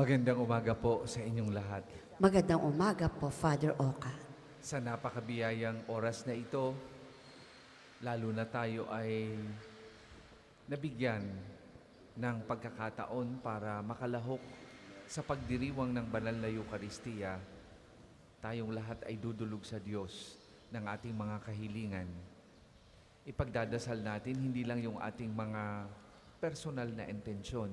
Magandang umaga po sa inyong lahat. Magandang umaga po, Father Oka. Sa napakabiyayang oras na ito, lalo na tayo ay nabigyan ng pagkakataon para makalahok sa pagdiriwang ng banal na Eukaristiya. Tayong lahat ay dudulog sa Diyos ng ating mga kahilingan. Ipagdadasal natin hindi lang yung ating mga personal na intensyon,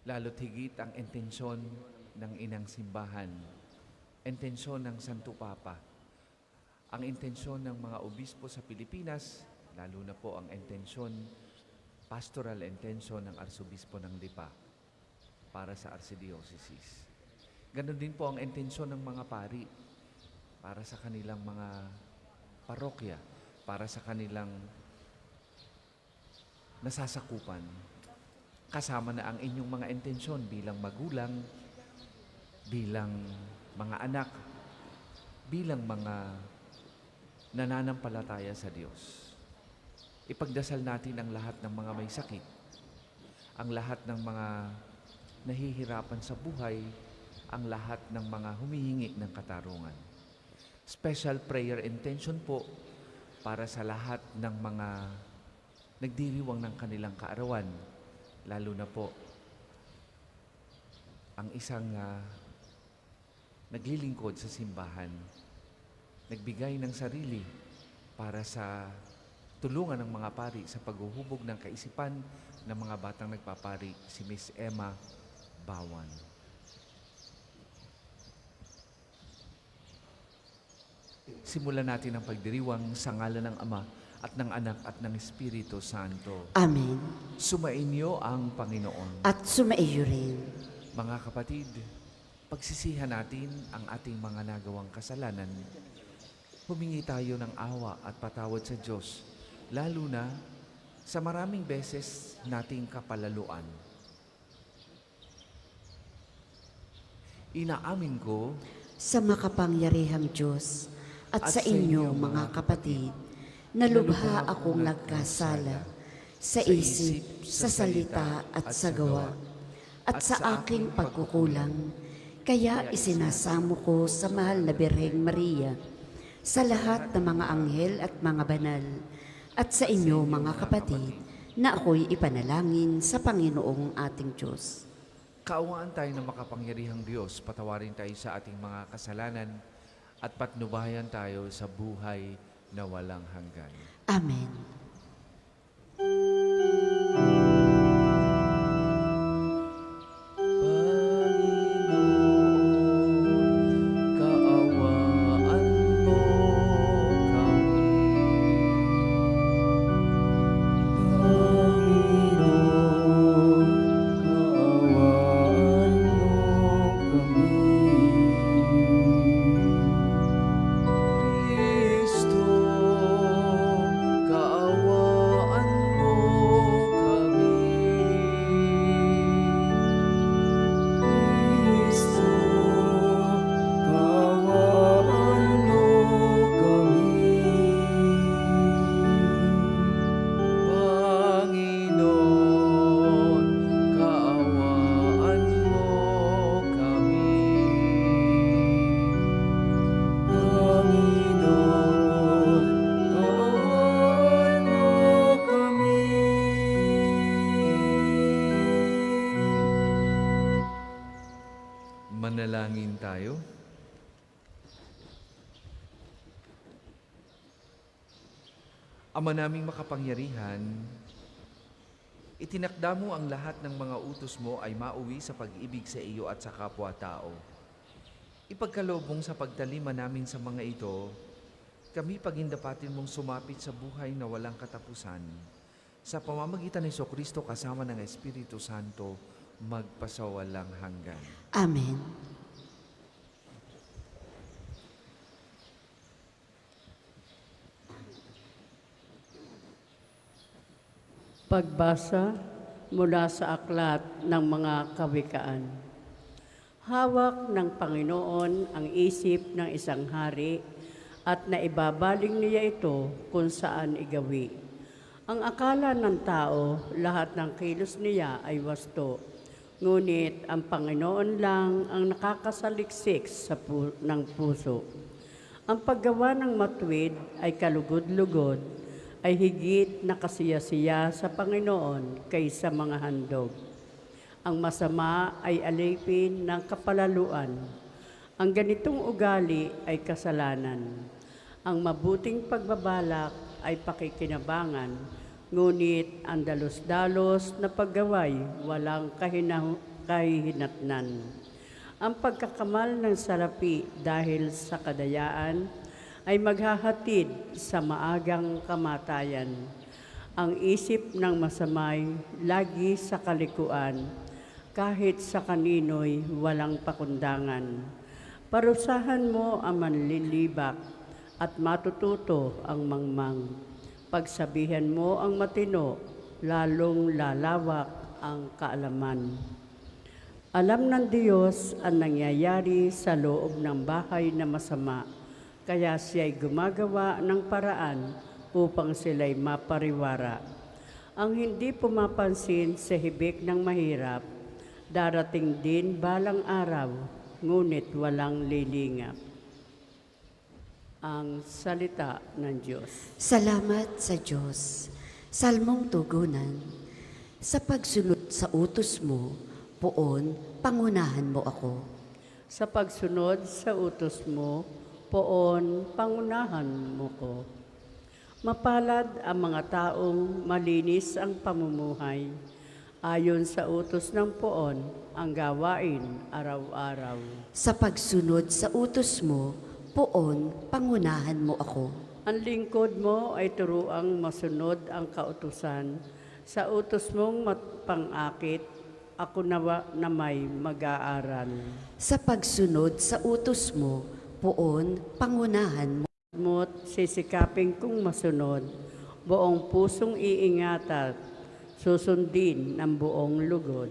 lalo't higit ang intensyon ng Inang Simbahan, intensyon ng Santo Papa, ang intensyon ng mga obispo sa Pilipinas, lalo na po ang intensyon, pastoral intensyon ng Arsobispo ng Lipa para sa Archdiocese. Ganon din po ang intensyon ng mga pari para sa kanilang mga parokya, para sa kanilang nasasakupan. Kasama na ang inyong mga intensyon bilang magulang, bilang mga anak, bilang mga nananampalataya sa Diyos. Ipagdasal natin ang lahat ng mga may sakit, ang lahat ng mga nahihirapan sa buhay, ang lahat ng mga humihingi ng katarungan. Special prayer intention po para sa lahat ng mga nagdiriwang ng kanilang kaarawan, lalo na po ang isang naglilingkod sa simbahan, nagbigay ng sarili para sa tulungan ng mga pari sa paghuhubog ng kaisipan ng mga batang nagpapari, si Miss Emma Bawan. Simulan natin ang pagdiriwang sa ngalan ng Ama at ng Anak at ng Espiritu Santo. Amen. Sumainyo ang Panginoon. At sumaiyo rin. Mga kapatid, pagsisihan natin ang ating mga nagawang kasalanan. Humingi tayo ng awa at patawad sa Diyos, lalo na sa maraming beses nating kapalaluan. Inaamin ko Sa makapangyarihang Diyos at sa inyo, mga kapatid, na lubha akong nagkasala sa isip, sa salita at sa gawa, at sa aking pagkukulang. Kaya isinasamo ko sa mahal na Birheng Maria, sa lahat ng mga anghel at mga banal, at sa inyo, mga kapatid, na ako'y ipanalangin sa Panginoong ating Diyos. kaawaan tayo ng makapangyarihang Diyos, patawarin tayo sa ating mga kasalanan, at patnubayan tayo sa buhay na walang hanggan. Amen. Manalangin tayo. Ama naming makapangyarihan, itinakda mo ang lahat ng mga utos mo ay mauwi sa pag-ibig sa iyo at sa kapwa-tao. Ipagkalobong sa pagtalima namin sa mga ito, kami pagindapatin mong sumapit sa buhay na walang katapusan. Sa pamamagitan ni Jesucristo kasama ng Espiritu Santo, magpasawalang hanggan. Amen. Pagbasa mula sa aklat ng mga kawikaan. Hawak ng Panginoon ang isip ng isang hari at naibabaling niya ito kung saan igawi. Ang akala ng tao, lahat ng kilos niya ay wasto. Ngunit ang Panginoon lang ang nakakasaliksik ng puso. Ang paggawa ng matuwid ay kalugod-lugod, ay higit na kasiyasiya sa Panginoon kaysa mga handog. Ang masama ay alipin ng kapalaluan. Ang ganitong ugali ay kasalanan. Ang mabuting pagbabalak ay pakikinabangan, ngunit ang dalos-dalos na paggaway walang kahihinatnan. Ang pagkakamal ng salapi dahil sa kadayaan ay maghahatid sa maagang kamatayan. Ang isip ng masamay lagi sa kalikuan, kahit sa kanino'y walang pakundangan. Parusahan mo ang manlilibak at matututo ang mangmang. Pagsabihan mo ang matino, lalong lalawak ang kaalaman. Alam ng Diyos ang nangyayari sa loob ng bahay na masama, kaya siya'y gumagawa ng paraan upang sila'y mapariwara. Ang hindi pumapansin sa hibik ng mahirap, darating din balang araw, ngunit walang lilingap. Ang salita ng Diyos. Salamat sa Diyos. Salmong tugunan. Sa pagsunod sa utos mo, poon, pangunahan mo ako. Sa pagsunod sa utos mo, poon, pangunahan mo ko. Mapalad ang mga taong malinis ang pamumuhay. Ayon sa utos ng poon, ang gawain araw-araw. Sa pagsunod sa utos mo, poon, pangunahan mo ako. Ang lingkod mo ay turuang masunod ang kautusan. Sa utos mong pang-akit, ako na may mag-aaral. Sa pagsunod sa utos mo, poon, pangunahan mo. Mo't sisikapin kong masunod, buong pusong iingat at susundin ng buong lugod.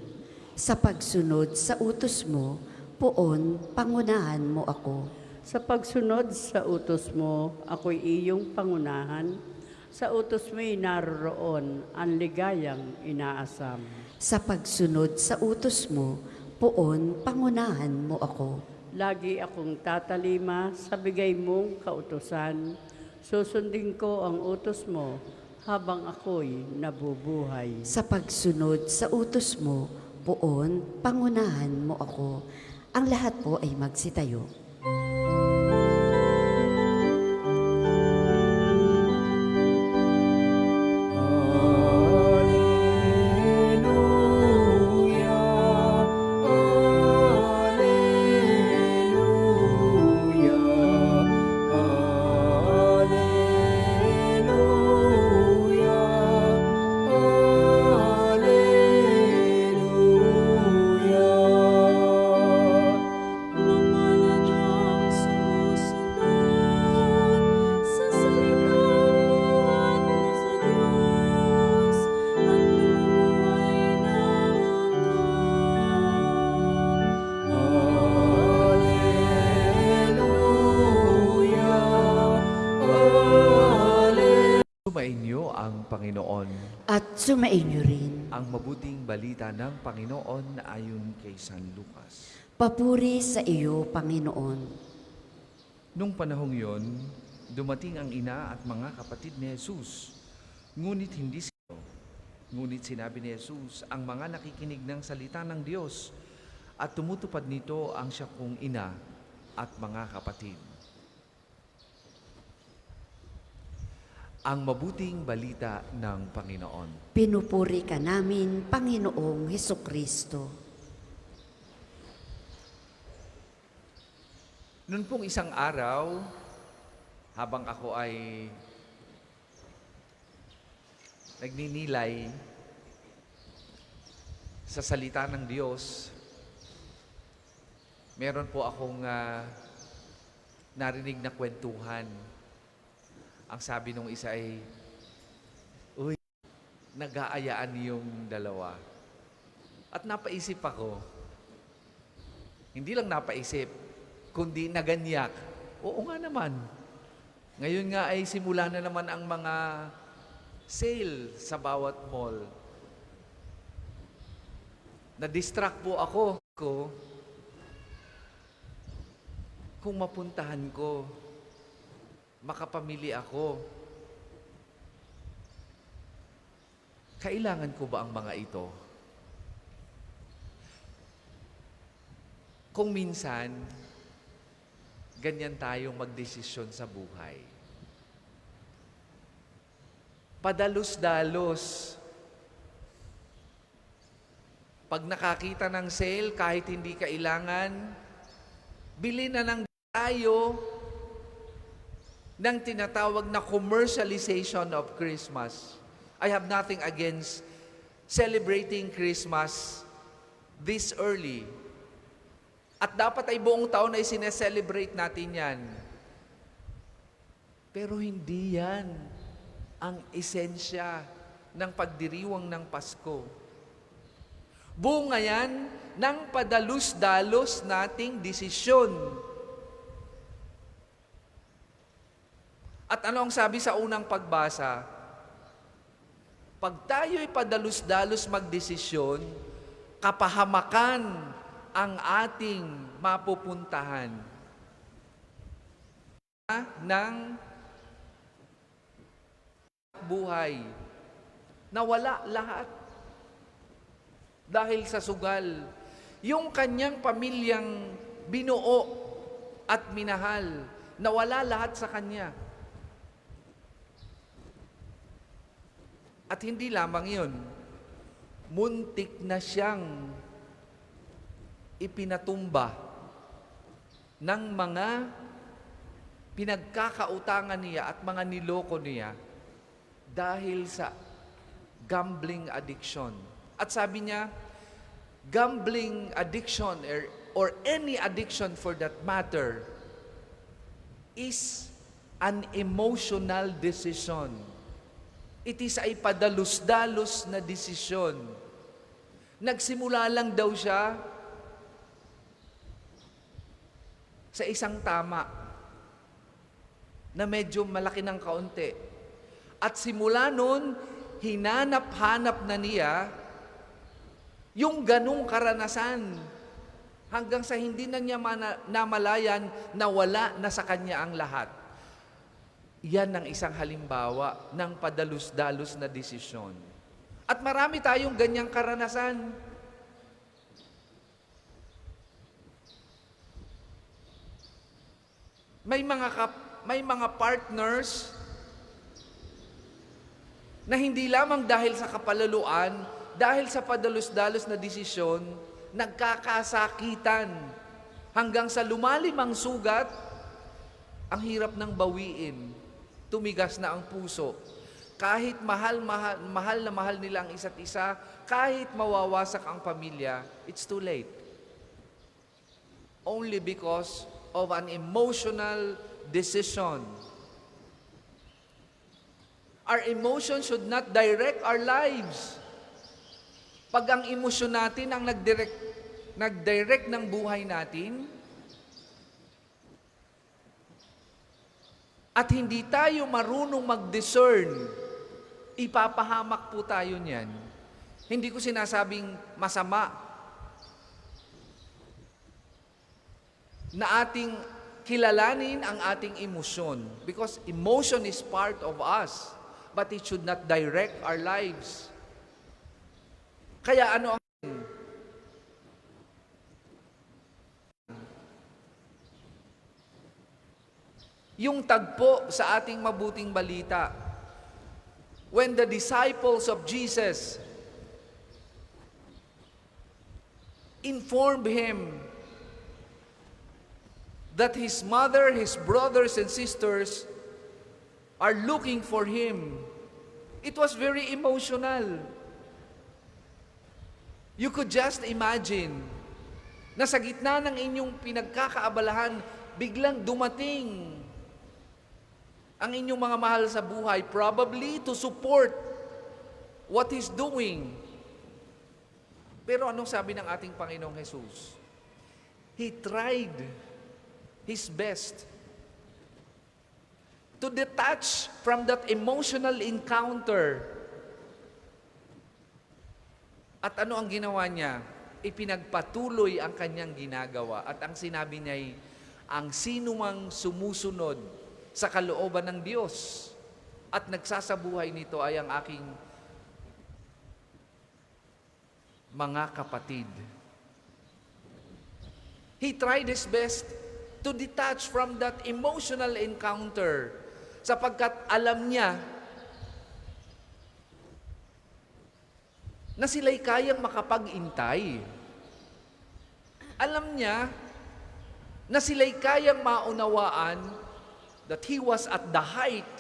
Sa pagsunod sa utos mo, poon, pangunahan mo ako. Sa pagsunod sa utos mo, ako'y iyong pangunahan. Sa utos mo'y naroroon ang ligayang inaasam. Sa pagsunod sa utos mo, poon, pangunahan mo ako. Lagi akong tatalima sa bigay mong kautusan. Susundin ko ang utos mo habang ako'y nabubuhay. Sa pagsunod sa utos mo, poon, pangunahan mo ako. Ang lahat po ay magsitayo. Sumainyo ang Panginoon. At sumainyo rin. Ang mabuting balita ng Panginoon na ayon kay San Lucas. Papuri sa iyo, Panginoon. Nung panahong yon, dumating ang ina at mga kapatid ni Jesus. Ngunit hindi sila. Ngunit sinabi ni Jesus, ang mga nakikinig ng salita ng Diyos at tumutupad nito ang siya kong ina at mga kapatid. Ang mabuting balita ng Panginoon. Pinupuri ka namin, Panginoong Hesukristo. Noon pong isang araw, habang ako ay nagninilay sa salita ng Diyos, meron po akong narinig na kwentuhan. Ang sabi nung isa ay, uy, nag-aayaan yung dalawa. At napaisip ako, hindi lang napaisip, kundi naganyak. Oo nga naman. Ngayon nga ay simula na naman ang mga sale sa bawat mall. Na-distract po ako kung mapuntahan ko, makapamili ako. Kailangan ko ba ang mga ito? Kung minsan, ganyan tayong magdesisyon sa buhay. Padalos-dalos. Pag nakakita ng sale, kahit hindi kailangan, bili na ng tayo ng tinatawag na commercialization of Christmas. I have nothing against celebrating Christmas this early. At dapat ay buong taon ay sineselebrate natin yan. Pero hindi yan ang esensya ng pagdiriwang ng Pasko. Bunga yan ng padalus-dalos nating desisyon. At ano ang sabi sa unang pagbasa? Pag tayo'y padalus-dalos magdesisyon, kapahamakan ang ating mapupuntahan ng buhay. Nawala lahat dahil sa sugal. Yung kanyang pamilyang binuo at minahal, nawala lahat sa kanya. At hindi lamang yun, muntik na siyang ipinatumba ng mga pinagkakautangan niya at mga niloko niya dahil sa gambling addiction. At sabi niya, gambling addiction or any addiction for that matter is an emotional decision. It is ay padalus-dalos na desisyon. Nagsimula lang daw siya sa isang tama na medyo malaki ng kaunti. At simula nun, hinanap-hanap na niya yung ganung karanasan hanggang sa hindi na niya namalayan na wala na sa kanya ang lahat. Yan ang isang halimbawa ng padalus-dalos na desisyon. At marami tayong ganyang karanasan. May mga partners na hindi lamang dahil sa kapalaluan, dahil sa padalus-dalos na desisyon, nagkakasakitan hanggang sa lumalim ang sugat, ang hirap ng bawiin. Tumigas na ang puso. Kahit mahal na mahal nila ang isa't isa, kahit mawawasak ang pamilya, it's too late. Only because of an emotional decision. Our emotions should not direct our lives. Pag ang emosyon natin ang nag-direct ng buhay natin, at hindi tayo marunong mag-discern, ipapahamak po tayo niyan. Hindi ko sinasabing masama na ating kilalanin ang ating emosyon. Because emotion is part of us, but it should not direct our lives. Kaya ano ang yung tagpo sa ating mabuting balita, when the disciples of Jesus informed him that his mother, his brothers and sisters are looking for him, it was very emotional. You could just imagine na sa gitna ng inyong pinagkakaabalahan, biglang dumating ang inyong mga mahal sa buhay, probably to support what He's doing. Pero anong sabi ng ating Panginoong Jesus? He tried His best to detach from that emotional encounter. At ano ang ginawa niya? ipinagpatuloy ang kanyang ginagawa. At ang sinabi niya ay, ang sinumang sumusunod sa kalooban ng Diyos at nagsasabuhay nito ay ang aking mga kapatid. He tried his best to detach from that emotional encounter sapagkat alam niya na sila'y kayang makapag-intay. Alam niya na sila'y kayang maunawaan that he was at the height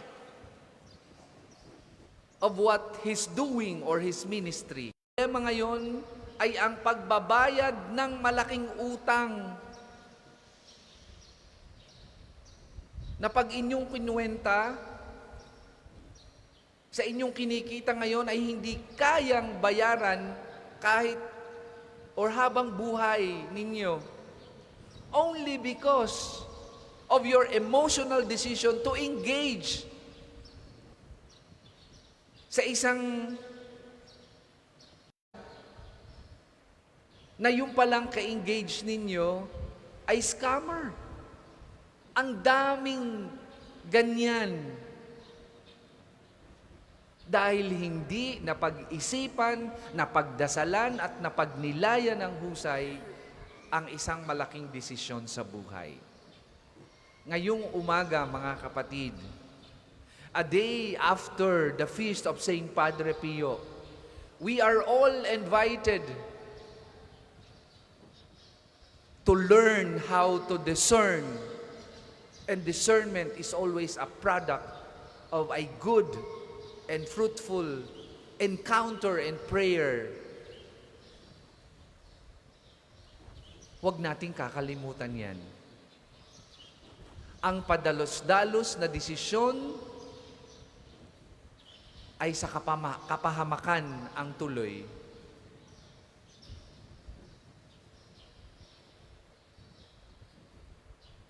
of what he's doing or his ministry. Kaya ngayon ay ang pagbabayad ng malaking utang na pag inyong kinuwenta, sa inyong kinikita ngayon ay hindi kayang bayaran kahit or habang buhay ninyo. Only because of your emotional decision to engage sa isang na yung palang ka-engage ninyo ay scammer. Ang daming ganyan. Dahil hindi napag-isipan, napagdasalan at napagnilayan ng husay ang isang malaking desisyon sa buhay. Ngayong umaga, mga kapatid, a day after the feast of Saint Padre Pio, we are all invited to learn how to discern. And discernment is always a product of a good and fruitful encounter and prayer. Huwag nating kakalimutan yan. Ang padalos-dalos na desisyon ay sa kapahamakan ang tuloy.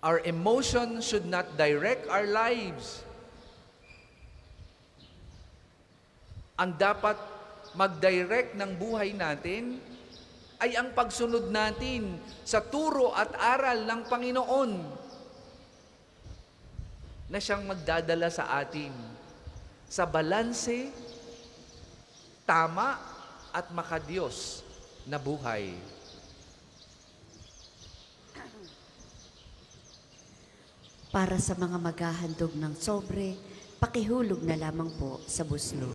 Our emotion should not direct our lives. Ang dapat mag-direct ng buhay natin ay ang pagsunod natin sa turo at aral ng Panginoon na siyang magdadala sa atin sa balanse, tama at makadiyos na buhay. Para sa mga maghahandog ng sobre, pakihulog na lamang po sa buslo.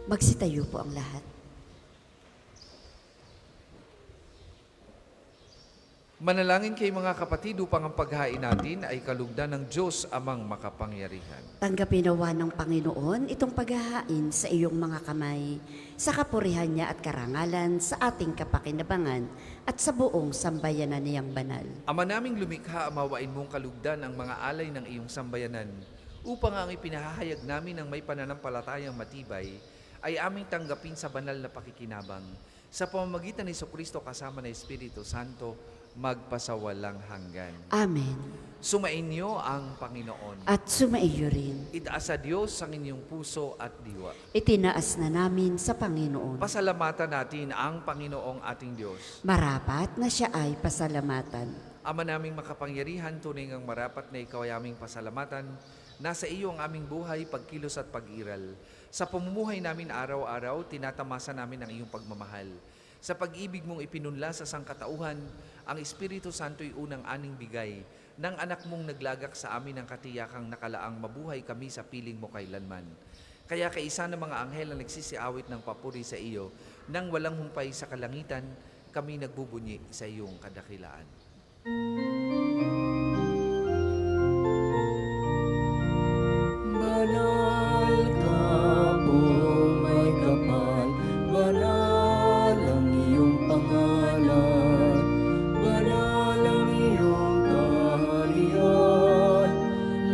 Magsitayo po ang lahat. Manalangin kay mga kapatid upang ang paghain natin ay kalugdan ng Diyos amang makapangyarihan. Tanggapin nawa ng Panginoon itong paghahain sa iyong mga kamay, sa kapurihan niya at karangalan, sa ating kapakinabangan at sa buong sambayanan niyang banal. Ama naming lumikha, amawain mong kalugdan ang mga alay ng iyong sambayanan upang ang ipinahahayag namin ng may pananampalatayang matibay ay aming tanggapin sa banal na pakikinabang Sa pamamagitan ni Jesucristo kasama ng Espiritu Santo, magpasawalang hanggan. Amen. Sumainyo ang Panginoon. At sumaiyo rin. Itaas sa Diyos ang inyong puso at diwa. Itinaas na namin sa Panginoon. Pasalamatan natin ang Panginoong ating Diyos. Marapat na siya ay pasalamatan. Ama naming makapangyarihan, tunay ngang marapat na ikaw ay aming pasalamatan. Nasa iyo ang aming buhay, pagkilos at pag-iral. Sa pamumuhay namin araw-araw, tinatamasa namin ang iyong pagmamahal. Sa pag-ibig mong ipinunla sa sangkatauhan, ang Espiritu Santo'y unang aning bigay ng anak mong naglagak sa amin ng katiyakang nakalaang mabuhay kami sa piling mo kailanman. Kaya kaisa ng mga anghel na nagsisiawit ng papuri sa iyo, nang walang humpay sa kalangitan, kami nagbubunyi sa iyong kadakilaan. Banal ka po may kapal, banal ang iyong pangalan, banal ang iyong kaharian,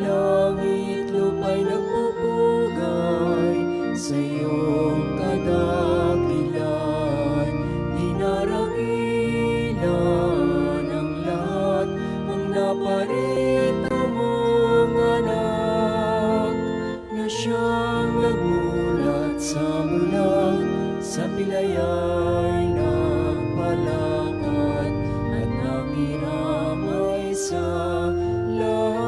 langit lupa'y nagpupugay sa iyong kadakilan, dinarakilan ang lahat, ang naparito mong anak, na siyang nagmulat sa mulang, sa pilayay nagpalakad, at nakiramay sa lahat.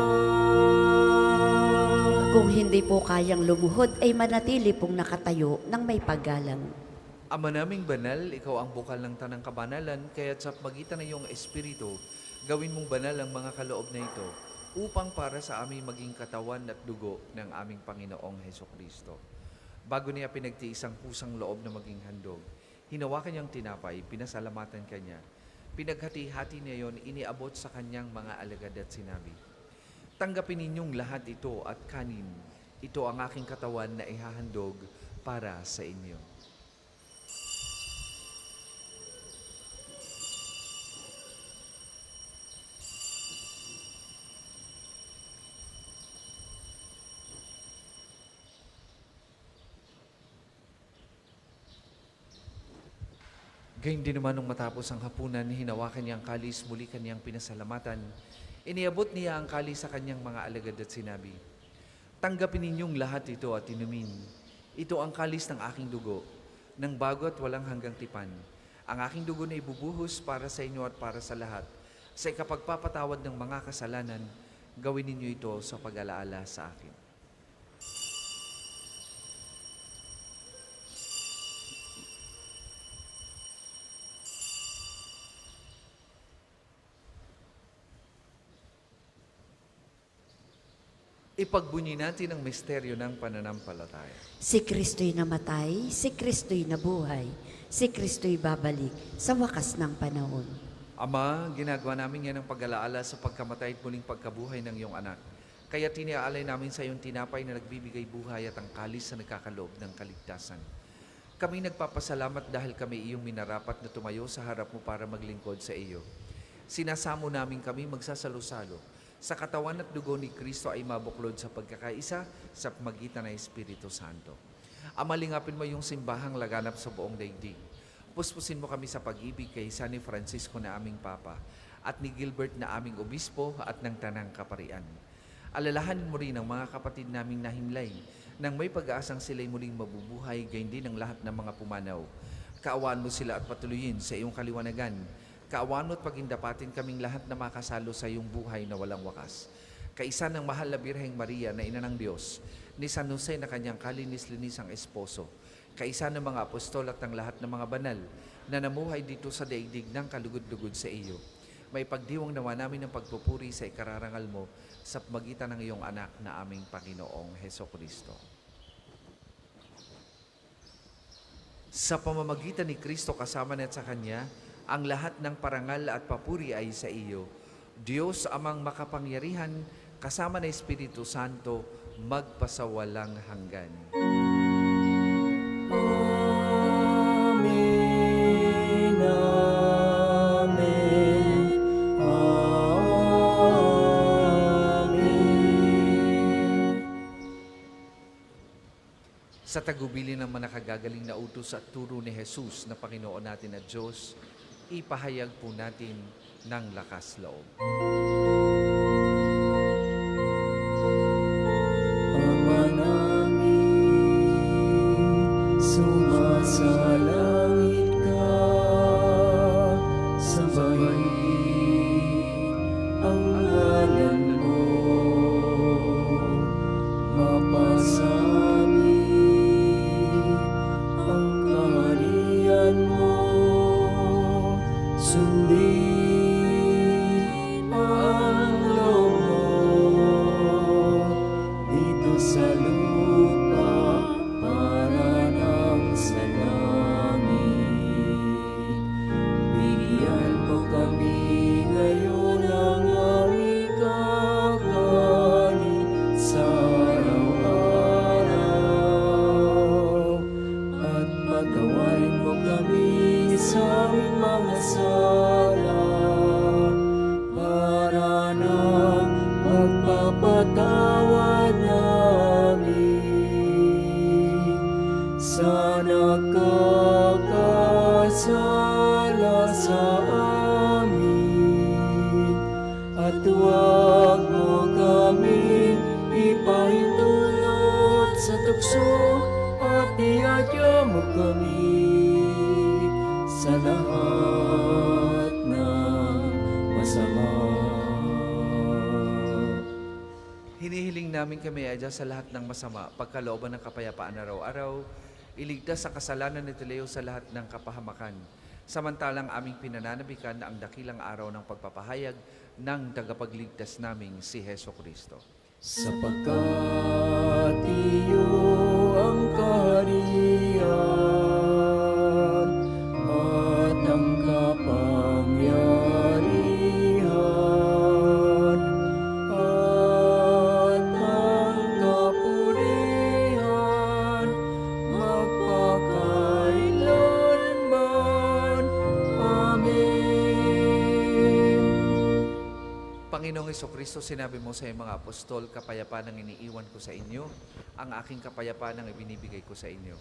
Kung hindi po kayang lumuhod, ay manatili pong nakatayo ng may paggalang. Ama naming banal, ikaw ang bukal ng tanang kabanalan, kaya't sa pagitan ng iyong Espiritu, gawin mong banal ang mga kaloob na ito, upang para sa aming maging katawan at dugo ng aming Panginoong Hesukristo. Bago niya pinagtiis ang pusang loob na maging handog, hinawakan niyang tinapay, pinasalamatan kanya. Pinaghati-hati niya yon, iniabot sa kanyang mga alagad at sinabi, "Tanggapin ninyong lahat ito at kanin. Ito ang aking katawan na ihahandog para sa inyo." Gayun din naman nung matapos ang hapunan, hinawakan niya ang kalis, muli kanyang pinasalamatan. Iniabot niya ang kalis sa kanyang mga alagad at sinabi, "Tanggapin ninyong lahat ito at inumin. Ito ang kalis ng aking dugo, ng bago at walang hanggang tipan. Ang aking dugo na ibubuhos para sa inyo at para sa lahat. Sa ikapagpapatawad ng mga kasalanan, gawin ninyo ito sa pag-alaala sa akin." Ipagbunyi natin ang misteryo ng pananampalataya. Si Kristo'y namatay, si Kristo'y nabuhay, si Kristo'y babalik sa wakas ng panahon. Ama, ginagawa namin yan ang pag-alaala sa pagkamatay at muling pagkabuhay ng iyong anak. Kaya tiniaalay namin sa iyong tinapay na nagbibigay buhay at ang kalis na nagkakaloob ng kaligtasan. Kami nagpapasalamat dahil kami iyong minarapat na tumayo sa harap mo para maglingkod sa iyo. Sinasamo namin kami magsasalo-salo sa katawan at dugo ni Kristo ay mabuklod sa pagkakaisa sa pamagitan ng Espiritu Santo. Ama, lingapin mo yung simbahang laganap sa buong daigdig. Puspusin mo kami sa pag-ibig kay San ni Francisco na aming Papa at ni Gilbert na aming Obispo at ng Tanang Kaparian. Alalahanin mo rin ang mga kapatid naming nahimlay nang may pag-aasang sila'y muling mabubuhay, gayon din ang lahat ng mga pumanaw. Kaawaan mo sila at patuloyin sa iyong kaliwanagan. Kaawaan mo at pagindapatin kaming lahat na makasalo sa iyong buhay na walang wakas. Kaisa ng mahal na Birheng Maria na ina ng Diyos, ni San Jose na kanyang kalinis-linisang esposo, kaisa ng mga apostol at ng lahat ng mga banal na namuhay dito sa daigdig ng kalugod-lugod sa iyo. May pagdiwang nawa namin ng pagpupuri sa ikararangal mo sa pamagitan ng iyong anak na aming Panginoong Hesukristo. Sa pamamagitan ni Kristo kasama niya at sa Kanya, ang lahat ng parangal at papuri ay sa iyo. Diyos amang makapangyarihan, kasama ng Espiritu Santo, magpasawalang hanggan. Amen, amen, amen. Sa tagubilin ng mga nakagagaling na utos at turo ni Jesus na Panginoon natin at Diyos, ipahayag po natin ng lakas loob. Ama namin, sumasalangit ka, sambahin ang ngalan mo, mapasamin ang kaharian mo, sundin ang loob mo dito sa lupa para nang sa langit. Bigyan mo kami ngayon ng aming kakanin sa araw-araw, at patawarin mo kami sa aming mga sala para nang pagpapatawad namin sa nakakasala sa amin, at huwag mo kami ipahintulot sa tukso, at iadya mo kami sa lahat ng masama. Hinihiling namin kami adya sa lahat ng masama, pagkalooban ng kapayapaan araw-araw, iligtas sa kasalanan ni Leo sa lahat ng kapahamakan. Samantalang aming pinananabikan ang dakilang araw ng pagpapahayag ng tagapagligtas naming si Heso Kristo. Sapagkat iyo ang kaharian at ang kapangyarihan at ang kapurihan magpakailanman. Amen. Panginoong Hesukristo, sinabi mo sa iyong mga apostol, kapayapaan ang iniiwan ko sa inyo, ang aking kapayapaan ang ibinibigay ko sa inyo.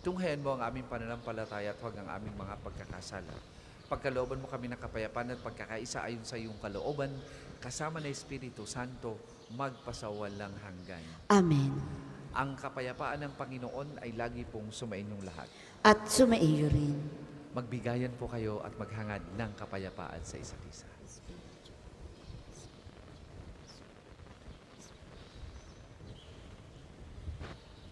Tunghayan mo ang aming pananampalataya at huwag ang aming mga pagkakasala. Pagkalooban mo kami ng kapayapaan at pagkakaisa ayon sa iyong kalooban, kasama ng Espiritu Santo, magpasawalang hanggan. Amen. Ang kapayapaan ng Panginoon ay lagi pong sumainyong lahat. At sumaiyo rin. Magbigayan po kayo at maghangad ng kapayapaan sa isa't isa.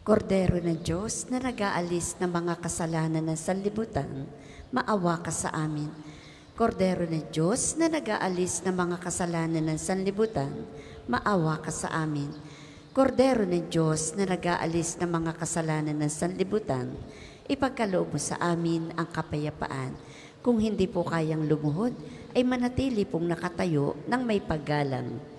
Kordero ng Diyos na nag-aalis ng mga kasalanan ng sanlibutan, maawa ka sa amin. Kordero ng Diyos na nag-aalis ng mga kasalanan ng sanlibutan, maawa ka sa amin. Kordero ng Diyos na nag-aalis ng mga kasalanan ng sanlibutan, ipagkaloob mo sa amin ang kapayapaan. Kung hindi po kayang lumuhod, ay manatili pong nakatayo ng may paggalang.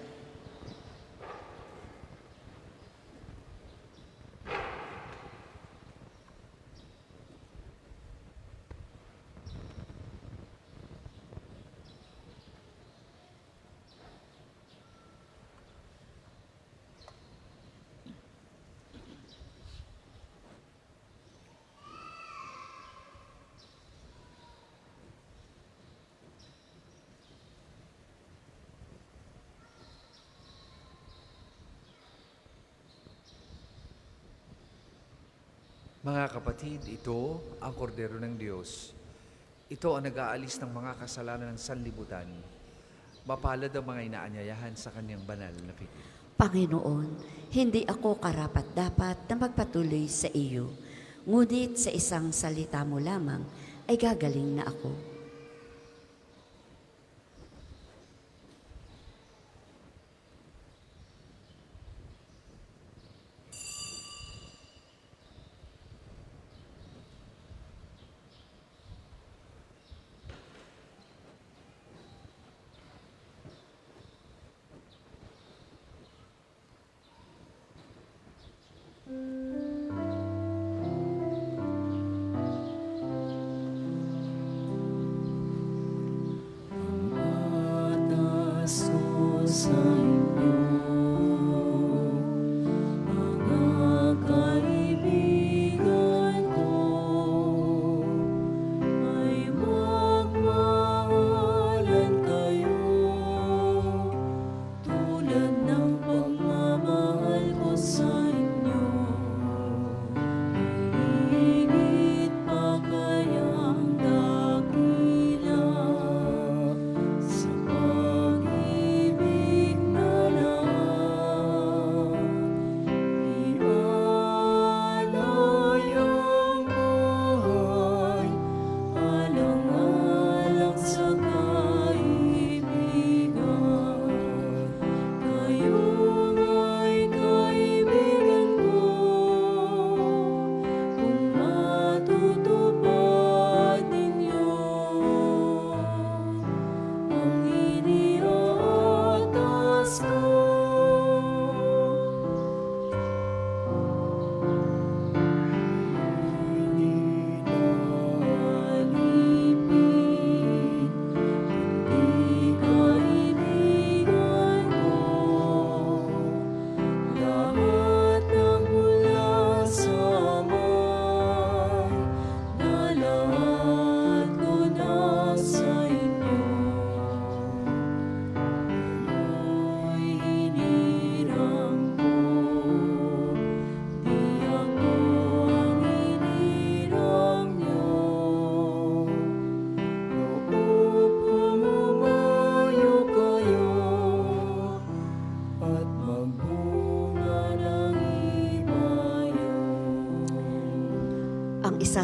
Mga kapatid, ito ang kordero ng Diyos. Ito ang nag-aalis ng mga kasalanan ng sanlibutan. Mapalad ang mga inaanyayahan sa kanyang banal na piging. Panginoon, hindi ako karapat-dapat na magpatuloy sa iyo, ngunit sa isang salita mo lamang ay gagaling na ako.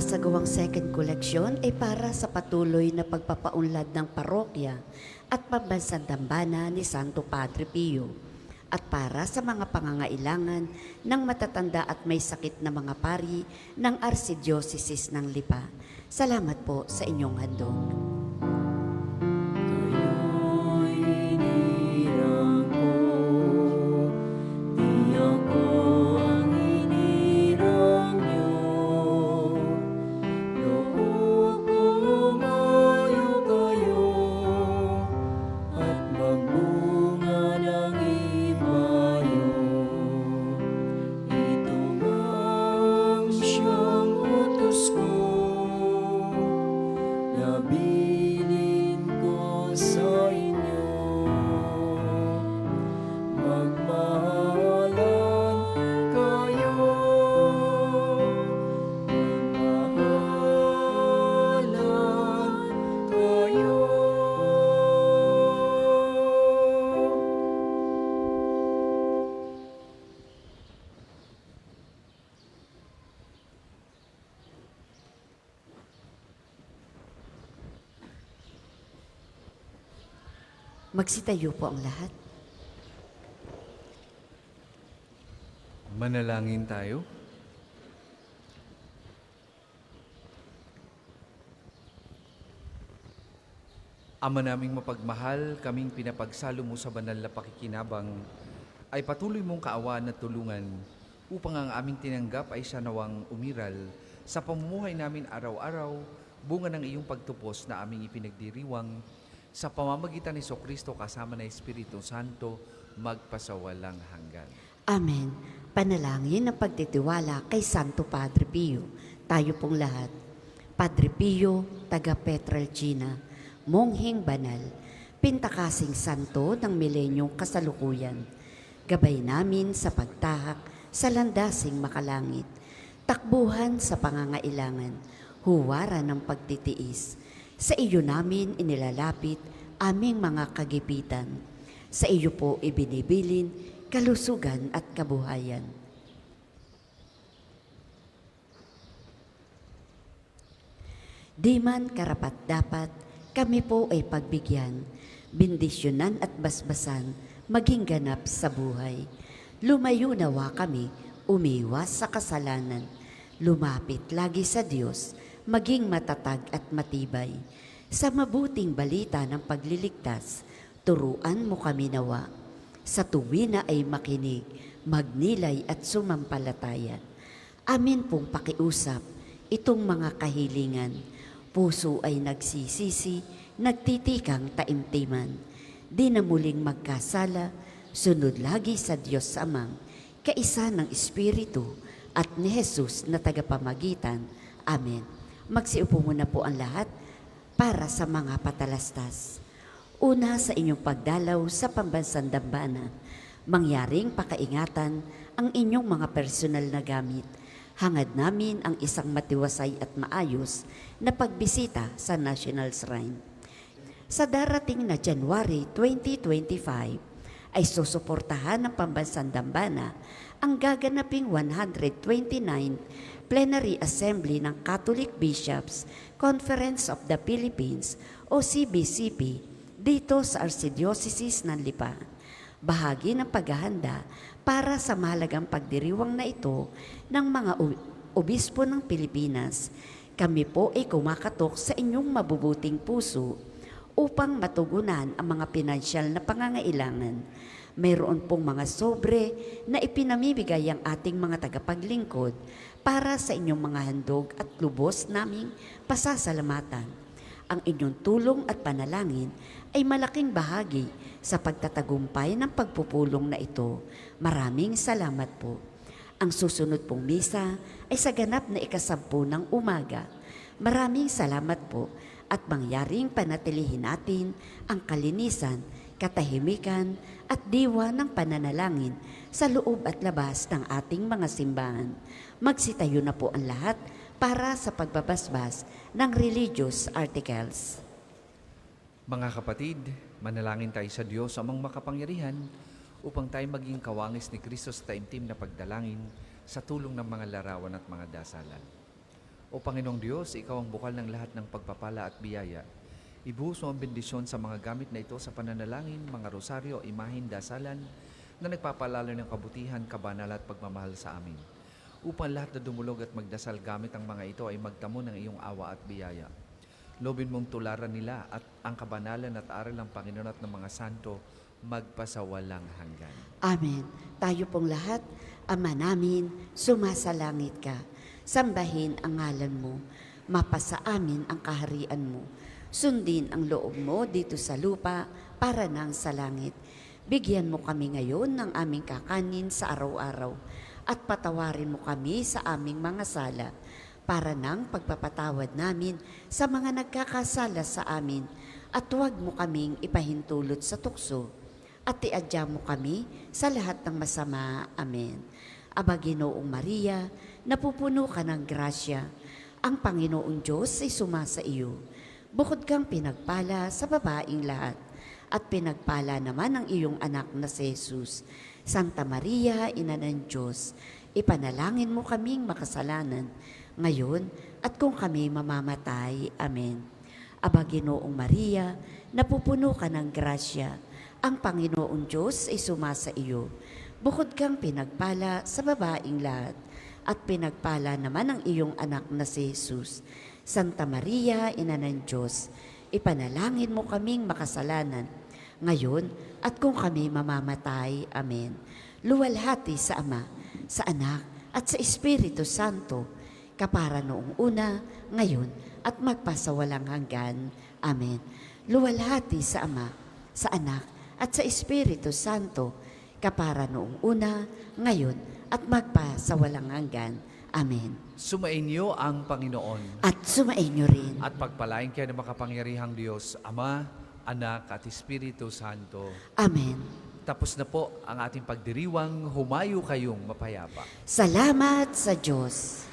sinasagawang second collection ay para sa patuloy na pagpapaunlad ng parokya at pambansang dambana ni Santo Padre Pio at para sa mga pangangailangan ng matatanda at may sakit na mga pari ng Archdiocese ng Lipa. Salamat po sa inyong handog. Kayo'y hinirang ko, di ako ang hinirang niyo. Loob kong umayo kayo, at magbunga ng ibayo. Ito ang siyang utos ko, nabilin ko sa inyo. Magmahalan kayo, magmahalan kayo. Magsitayo po ang lahat. Manalangin tayo. Ama naming mapagmahal, kaming pinapagsalo mo sa banal na pakikinabang, ay patuloy mong kaawaan at tulungan upang ang aming tinanggap ay siya nawang umiral sa pamumuhay namin araw-araw, bunga ng iyong pagtupos na aming ipinagdiriwang sa pamamagitan ni Kristo kasama ng Espiritu Santo, magpasawalang hanggan. Amen. Panalangin ng pagtitiwala kay Santo Padre Pio. Tayo pong lahat. Padre Pio, taga Petralcina, mongheng banal, pintakasing santo ng milenyong kasalukuyan. Gabay namin sa pagtahak sa landasing makalangit, takbuhan sa pangangailangan, huwaran ng pagtitiis. Sa iyo namin inilalapit aming mga kagipitan. Sa iyo po ibinibilin kalusugan at kabuhayan. Di man karapat-dapat, kami po ay pagbigyan, bendisyonan at basbasan, maging ganap sa buhay. Lumayo nawa kami, umiwas sa kasalanan, lumapit lagi sa Diyos, maging matatag at matibay. Sa mabuting balita ng pagliligtas, turuan mo kami nawa. Sa tuwina ay makinig, magnilay at sumampalataya. Amin pong pakiusap itong mga kahilingan. Puso ay nagsisisi, nagtitikang taimtiman. Di na muling magkasala, sunod lagi sa Diyos Amang, kaisa ng Espiritu at ni Jesus na tagapamagitan. Amen. Magsiupo muna po ang lahat para sa mga patalastas. Una sa inyong pagdalaw sa pambansang dambana, mangyaring pakaingatan ang inyong mga personal na gamit. Hangad namin ang isang matiwasay at maayos na pagbisita sa National Shrine. Sa darating na January 2025, ay susuportahan ng pambansang dambana ang gaganaping 129th Plenary Assembly ng Catholic Bishops Conference of the Philippines o CBCP dito sa Archdiocese ng Lipa. Bahagi ng paghahanda para sa mahalagang pagdiriwang na ito ng mga obispo ng Pilipinas. Kami po ay kumakatok sa inyong mabubuting puso upang matugunan ang mga pinansyal na pangangailangan. Mayroon pong mga sobre na ipinamimigay ang ating mga tagapaglingkod para sa inyong mga handog at lubos naming pasasalamatan. Ang inyong tulong at panalangin ay malaking bahagi sa pagtatagumpay ng pagpupulong na ito. Maraming salamat po. Ang susunod pong misa ay sa ganap na 10 ng umaga. Maraming salamat po at mangyaring panatilihin natin ang kalinisan, katahimikan at diwa ng pananalangin sa loob at labas ng ating mga simbahan. Magsitayo na po ang lahat para sa pagbabasbas ng religious articles. Mga kapatid, manalangin tayo sa Diyos amang makapangyarihan upang tayo maging kawangis ni Kristo sa taimtim na pagdalangin sa tulong ng mga larawan at mga dasalan. O Panginoong Diyos, Ikaw ang bukal ng lahat ng pagpapala at biyaya. Ibuhos mo ang bendisyon sa mga gamit na ito sa pananalangin, mga rosaryo, imahin, dasalan, na nagpapalalo ng kabutihan, kabanal at pagmamahal sa amin. Upang lahat na dumulog at magdasal gamit ang mga ito ay magtamo ng iyong awa at biyaya. Lobin mong tularan nila at ang kabanalan at aral ng Panginoon at ng mga santo magpasawalang hanggan. Amen. Tayo pong lahat, Ama namin, sumasalangit ka. Sambahin ang ngalan mo. Mapasa amin ang kaharian mo. Sundin ang loob mo dito sa lupa para nang sa langit. Bigyan mo kami ngayon ng aming kakanin sa araw-araw at patawarin mo kami sa aming mga sala para nang pagpapatawad namin sa mga nagkakasala sa amin at huwag mo kaming ipahintulot sa tukso at iadya mo kami sa lahat ng masama. Amen. Aba Ginoong Maria, napupuno ka ng grasya. Ang Panginoong Diyos ay sumasa iyo. Bukod kang pinagpala sa babaing lahat, at pinagpala naman ang iyong anak na si Jesus. Santa Maria, Ina ng Diyos, ipanalangin mo kaming makasalanan, ngayon at kung kami mamamatay. Amen. Aba Ginoong Maria, napupuno ka ng grasya. Ang Panginoong Diyos ay sumasa iyo. Bukod kang pinagpala sa babaing lahat, at pinagpala naman ang iyong anak na si Jesus. Santa Maria, Ina ng Diyos, ipanalangin mo kaming makasalanan, ngayon at kung kami mamamatay. Amen. Luwalhati sa Ama, sa Anak, at sa Espiritu Santo, kapara noong una, ngayon, at magpasawalang hanggan. Amen. Luwalhati sa Ama, sa Anak, at sa Espiritu Santo, kapara noong una, ngayon, at magpasawalang hanggan. Amen. Sumainyo ang Panginoon At sumainyo rin. at pagpalain kayo ng makapangyarihang Diyos, Ama, Anak at Espiritu Santo. Amen. Tapos na po ang ating pagdiriwang, humayo kayong mapayapa. Salamat sa Diyos.